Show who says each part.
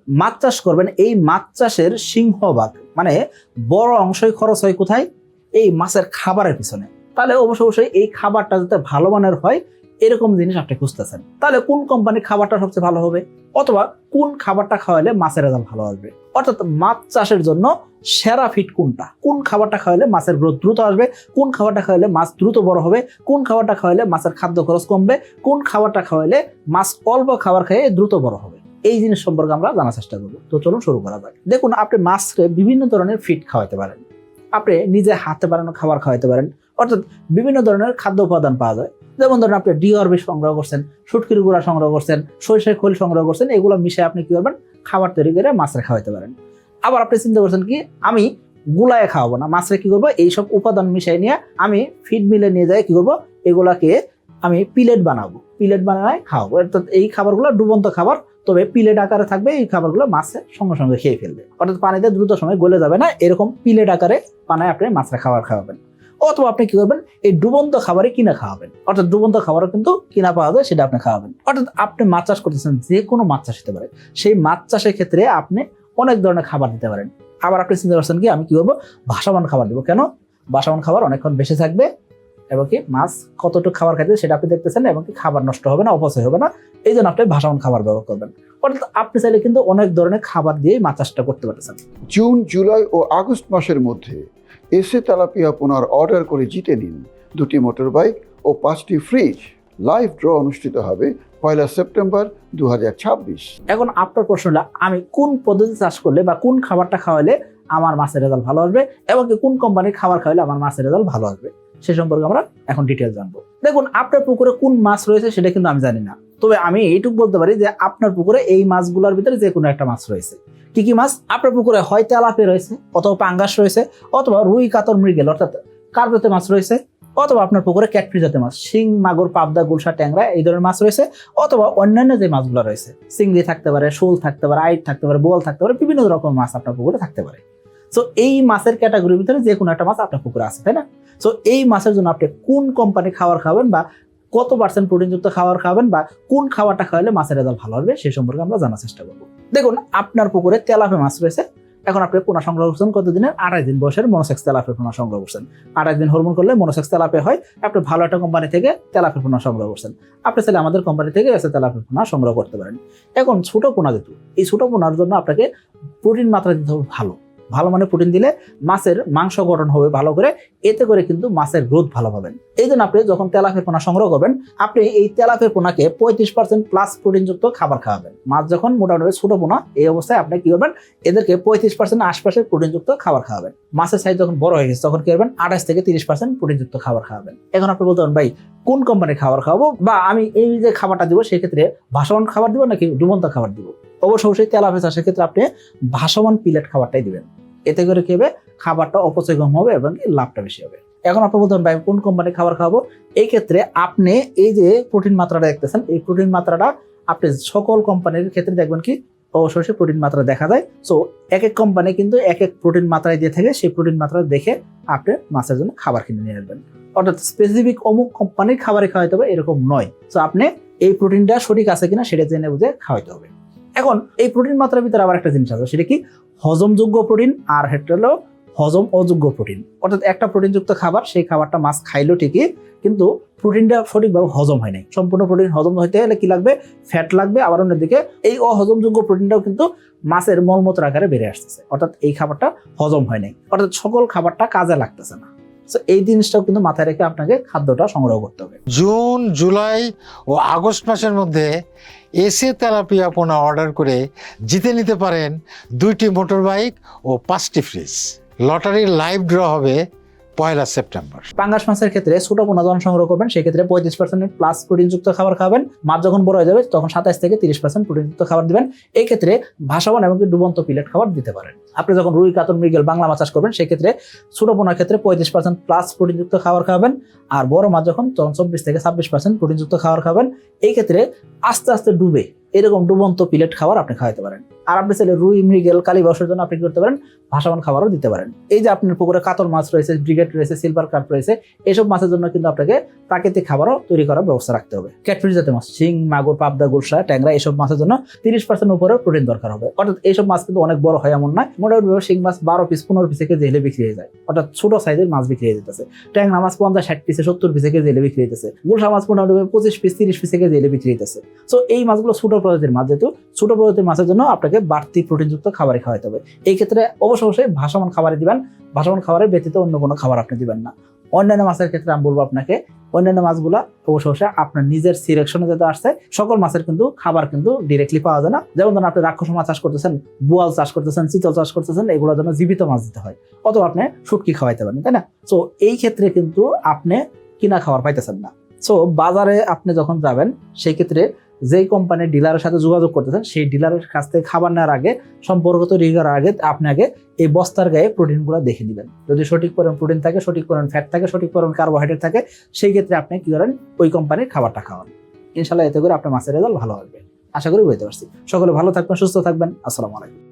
Speaker 1: মাছ চাষ করবেন, এই মাছ চাষের সিংহভাগ মানে বড় অংশই খরচ হয় কোথায়? এই মাছের খাবারের পিছনে। তাহলে অবশ্যই এই খাবারটা যাতে ভালো মানের হয় এরকম জিনিস আপনি খুঁজতেছেন। তাহলে কোন কোম্পানির খাবারটা সবচেয়ে ভালো হবে, অথবা কোন খাবারটা খাওয়ালে মাছের রেজাল্ট ভালো আসবে, অর্থাৎ মাছ চাষের জন্য সেরা ফিট কোনটা, কোন খাবারটা খাওয়ালে মাছের গ্রোথ দ্রুত আসবে, কোন খাবারটা খাওয়ালে মাছ দ্রুত বড় হবে, কোন খাবারটা খাওয়ালে মাছের খাদ্য খরচ কমবে, কোন খাবারটা খাওয়ালে মাছ অল্প খাবার খেয়ে দ্রুত বড় হবে, এই জিনিস সম্পর্কে আমরা জানার চেষ্টা করবো। তো চলুন শুরু করা যাক। দেখুন, আপনি মাছকে বিভিন্ন ধরনের ফিড খাওয়াতে পারেন, আপনি নিজে হাতে বানানো খাবার খাওয়াতে পারেন, অর্থাৎ বিভিন্ন ধরনের খাদ্য উপাদান পাওয়া যায়। যেমন ধরেন আপনি ডিওআরবি সংগ্রহ করছেন, শুটকির গুঁড়া সংগ্রহ করছেন, সরিষার খোল সংগ্রহ করছেন, এগুলো মিশে আপনি কি করবেন, খাবার তৈরি করে মাছের খাওয়াতে পারেন। আবার আপনি চিন্তা করছেন কি, আমি গুলায় খাওয়াবো না, মাছের কি করবো, এইসব উপাদান মিশাই নিয়ে আমি ফিড মিলে নিয়ে যাই কি করবো, এগুলাকে আমি পিলেট বানাবো, পিলেট বানায় খাওয়াবো। অর্থাৎ এই খাবারগুলো ডুবন্ত খাবার, তবে পিলেট আকারে থাকবে, এই খাবারগুলো মাছের সঙ্গে সঙ্গে খেয়ে ফেলবে, অর্থাৎ পানিতে দ্রুত সময় গলে যাবে না, এরকম পিলেট আকারে বানায় আপনি মাছের খাবার খাওয়াবেন। অথবা আপনি কি করবেন, এই ডুবন্ত খাবারে কিনা খাওয়াবেন, অর্থাৎ ডুবন্ত খাবারও কিন্তু কিনা পাওয়া যায়, সেটা আপনি খাওয়াবেন। অর্থাৎ আপনি মাছ চাষ করতেছেন, যে কোনো মাছ চাষ হতে পারে, সেই মাছ চাষের ক্ষেত্রে আপনি অনেক ধরনের খাবার দিতে পারেন। আবার আপনি চিন্তা করছেন কি, আমি কি করবো, ভাসমান খাবার দিব। কেন? ভাসমান খাবার অনেকক্ষণ বেঁচে থাকবে এবং কি মাছ কতটুকু খাবার খাইতে সেটা আপনি দেখতেছেন, এবং কি খাবার নষ্ট হবে না, অপচয় হবে না, এই জন্য আপনি ভাসমান খাবার ব্যবহার করবেন। অর্থাৎ আপনি চাইলে কিন্তু অনেক ধরনের খাবার দিয়ে মাছ চাষটা করতে পারতেছেন।
Speaker 2: জুন, জুলাই ও আগস্ট মাসের মধ্যে এসএ তেলাপিয়া পোনার অর্ডার করে জিতে নিন 2টি মোটর বাইক ও 5টি ফ্রিজ। লাইভ ড্র অনুষ্ঠিত হবে 1 সেপ্টেম্বর 2026।
Speaker 1: এখন আপনার প্রশ্ন হলো, আমি কোন পদ্ধতি চাষ করলে বা কোন খাবারটা খাওয়ালে আমার মাছের রেজাল্ট ভালো আসবে, এবং কোন কোম্পানির খাবার খাওয়ালে আমার মাছের রেজাল্ট ভালো আসবে, সে সম্পর্কে আমরা এখন ডিটেল জানবো। দেখুন, আপনার পুকুরে কোন মাছ রয়েছে সেটা কিন্তু আমি জানি না, তবে আমি এইটুকু বলতে পারি যে আপনার পুকুরে এই মাছগুলোর ভিতরে যে কোনো একটা মাছ রয়েছে। কি কি মাছ আপনার পুকুরে? হয় তেলাপিয়া রয়েছে, অথবা পাঙ্গাস রয়েছে, অথবা রুই, কাতল, মৃগেল অর্থাৎ কার্প জাতীয় মাছ রয়েছে, অথবা আপনার পুকুরে ক্যাটফিশ জাতীয় মাছ, শিং, মাগুর, পাবদা, গুলশা, ট্যাংরা এই ধরনের মাছ রয়েছে, অথবা অন্যান্য যে মাছগুলো রয়েছে, চিংড়ি থাকতে পারে, শোল থাকতে পারে, আইট থাকতে পারে, বোয়াল থাকতে পারে, বিভিন্ন রকম মাছ আপনার পুকুরে থাকতে পারে। সো এই মাছের ক্যাটাগরির ভিতরে যে কোনো একটা মাছ আপনার পুকুরে আছে, তাই না? সো এই মাছের জন্য আপনি কোন কোম্পানি খাবার খাবেন, বা কত % প্রোটিনযুক্ত খাবার খাবেন, বা কোন খাবারটা খাওয়ালে মাছের রেজাল্ট ভালো হবে, সেই সম্পর্কে আমরা জানার চেষ্টা করবো। দেখুন, আপনার পুকুরে তেলাপিয়া মাছ রয়েছে। এখন আপনি পোনা সংগ্রহ করছেন কতদিনের? 28 দিন বয়সের মনোসেক্স তেলাপিয়া পোনা সংগ্রহ করছেন। 28 দিন হরমোন করলে মনোসেক্স তেলাপিয়া হয়। আপনি ভালো একটা কোম্পানি থেকে তেলাপিয়া পোনা সংগ্রহ করছেন। আপনি চাইলে আমাদের কোম্পানি থেকে এসে তেলাপিয়া পোনা সংগ্রহ করতে পারেন। এখন ছোট পোনা যেহেতু, এই ছোট পোনার জন্য আপনাকে প্রোটিন মাত্রা দিতে হবে ভালো মানে প্রোটিন দিলে মাছের মাংস গঠন হবে ভালো করে, এতে করে কিন্তু মাছের গ্রোথ ভালো পাবেন। এই জন্য আপনি যখন তেলাপিয়া পোনা সংগ্রহ করবেন, আপনি এই তেলাপিয়া পোনাকে 35% প্লাস প্রোটিনযুক্ত খাবার খাওয়াবেন। মাছ যখন মোটামুটি ছোট পোনা, এই অবস্থায় আপনি কি করবেন, এদেরকে 35% আশপাশে প্রোটিনযুক্ত খাবার খাওয়াবেন। মাছের সাইজ যখন বড় হয়ে গেছে তখন কি করবেন, 28 থেকে 30% প্রোটিনযুক্ত খাবার খাওয়াবেন। এখন আপনি বলতে পারেন, ভাই কোন কোম্পানির খাবার খাওয়াবো, বা আমি এই যে খাবারটা দিব সেক্ষেত্রে ভাসমান খাবার দিব নাকি ডুবন্ত খাবার দিব? অবশ্যই তেলাপিয়া চাষের ক্ষেত্রে আপনি ভাসমান পিলেট খাবারটাই দিবেন। এতে করে কি হবে, খাবারটা অপচয় কম হবে এবং লাভটা বেশি হবে। এখন আপনি বলতে পারেন, ভাই কোন কোম্পানির খাবার খাওয়াবো? এই ক্ষেত্রে আপনি এই যে প্রোটিন মাত্রাটা দেখতেছেন, এই প্রোটিন মাত্রাটা আপনি সকল কোম্পানির ক্ষেত্রে দেখবেন কি অবশ্যই প্রোটিন মাত্রা দেখা যায়। সো এক এক কোম্পানি কিন্তু এক এক প্রোটিন মাত্রায় দিয়ে থাকে, সেই প্রোটিন মাত্রা দেখে আপনি মাছের জন্য খাবার কিনে নিয়ে আসবেন। অর্থাৎ স্পেসিফিক অমুক কোম্পানির খাবারে খাওয়াইতে হবে এরকম নয়। সো আপনি এই প্রোটিনটা সঠিক আছে কিনা সেটা জেনে বুঝে খাওয়াইতে হবে। এখন এই প্রোটিন মাত্রার ভিতরে আবার একটা জিনিস আছে, সেটা কি হজমযোগ্য প্রোটিন, আর সেটা হলো হজম অযোগ্য প্রোটিন। অর্থাৎ একটা প্রোটিনযুক্ত খাবার, সেই খাবারটা মাছ খাইলো ঠিকই, কিন্তু প্রোটিনটা সঠিকভাবে হজম হয় নাই। সম্পূর্ণ প্রোটিন হজম হইতে হলে কি লাগবে, ফ্যাট লাগবে। আবার অন্যদিকে এই অহজমযোগ্য প্রোটিনটাও কিন্তু মাছের মলমূত্র আকারে বেড়ে আসতেছে, অর্থাৎ এই খাবারটা হজম হয় নাই, অর্থাৎ সকল খাবারটা কাজে লাগতেছে না। এই জিনিসটাও কিন্তু মাথায় রেখে আপনাকে খাদ্যটা সংগ্রহ করতে হবে।
Speaker 3: জুন, জুলাই ও আগস্ট মাসের মধ্যে এসএ তেলাপিয়া পোনা অর্ডার করে জিতে নিতে পারেন 2টি মোটর বাইক ও 5টি ফ্রিজ। লটারির লাইভ ড্র হবে 1 সেপ্টেম্বর।
Speaker 1: পাঙ্গাস মাছের ক্ষেত্রে ছোট পোনা যখন সংগ্রহ করবেন সেক্ষেত্রে 35% প্লাস প্রোটিনযুক্ত খাবার খাবেন। মাছ যখন বড় হয়ে যাবে তখন 27 থেকে 30% প্রোটিনযুক্ত খাবার দিবেন। এই ক্ষেত্রে ভাসমান এবং ডুবন্ত পিলেট খাবার দিতে পারেন। আপনি যখন রুই, কাতল, মৃগেল, বাংলা মাছ চাষ করবেন সেক্ষেত্রে ছোট পোনার ক্ষেত্রে 35% প্লাস প্রোটিনযুক্ত খাবার খাবেন, আর বড় মাছ যখন 24 থেকে 26% প্রোটিনযুক্ত খাবার খাবেন। এই ক্ষেত্রে আস্তে আস্তে ডুবে এরকম ডুবন্ত পিলেট খাবার আপনি খাওয়াতে পারেন। আর আপনি চাইলে রুই, মৃগেল, কালীবাউসের জন্য আপনি কি করতে পারেন, ভাসমান খাবারও দিতে পারেন। এই যে আপনার পুকুরে কাতল মাছ রয়েছে, ব্রিগেড রয়েছে, সিলভার কার্প রয়েছে, এইসব মাছের জন্য কিন্তু আপনাকে প্রাকৃতিক খাবারও তৈরি করার ব্যবস্থা রাখতে হবে। ক্যাটফিশ জাতীয় মাছ, শিং, মাগুর, পাবদা, গুলশা, ট্যাংরা, এইসব মাছের জন্য 30% উপরে প্রোটিন দরকার হবে। অর্থাৎ এইসব মাছ কিন্তু অনেক বড় হয় এমন নয়, মোটামুটি শিং মাছ 12 পিস 15 পিসে কেজি হলে বিক্রি হয়ে যায়, অর্থাৎ ছোট সাইজের মাছ বিক্রি হয়ে যেতেছে। ট্যাংরা মাছ 50-60 পিসে 70 পিসে কেজি হলে বিক্রি হইতেছে। গুলশা মাছ মোটামুটি 25 পিস 30 পিসে কেজি হলে বিক্রি হইতেছে। সো এই মাছগুলো ছোট প্রজাতির মাছ, যেহেতু ছোট প্রজাতির মাছের জন্য আপনাকে বাড়তি প্রোটিনযুক্ত খাবারই খাওয়াতে হবে। এই ক্ষেত্রে অবশ্যই ভাসমান খাবারই দিবেন, ভাসমান খাবারের ব্যতীত অন্য কোনো খাবার আপনি দিবেন না। অন্যান্য মাছের ক্ষেত্রে আমি বলবো আপনাকে অন্যান্য মাছগুলা অবশ্যই আপনার নিজের সিলেকশনে যেটা আসছে, সকল মাছের কিন্তু খাবার কিন্তু ডিরেক্টলি পাওয়া যায় না। যেমন ধরুন আপনি রাক্ষস মাছ চাষ করতেছেন, বোয়াল চাষ করতেছেন, চিতল চাষ করতেছেন, এগুলোর জন্য জীবিত মাছ দিতে হয়, অথবা আপনি শুটকি খাওয়াইতে পারেন, তাই না? সো এই ক্ষেত্রে কিন্তু আপনি কিনা খাবার পাইতেছেন না। সো বাজারে আপনি যখন যাবেন, সেই ক্ষেত্রে যেই কোম্পানির ডিলারের সাথে যোগাযোগ করতেছেন, সেই ডিলারের কাছ থেকে খাবার নেওয়ার আগে, সম্পর্ক তৈরি করার আগে আপনাকে এই বস্তার গায়ে প্রোটিনগুলো দেখে নেবেন। যদি সঠিক পরিমাণ প্রোটিন থাকে, সঠিক পরিমাণ ফ্যাট থাকে, সঠিক পরিমাণ কার্বোহাইড্রেট থাকে, সেই ক্ষেত্রে আপনি কি করেন, ওই কোম্পানির খাবারটা খাওয়ান। ইনশাল্লাহ এতে করে আপনার মাছের রেজাল্ট ভালো হবে। আশা করি বুঝতে পারছি। সকলে ভালো থাকবেন, সুস্থ থাকবেন। আসসালামু আলাইকুম।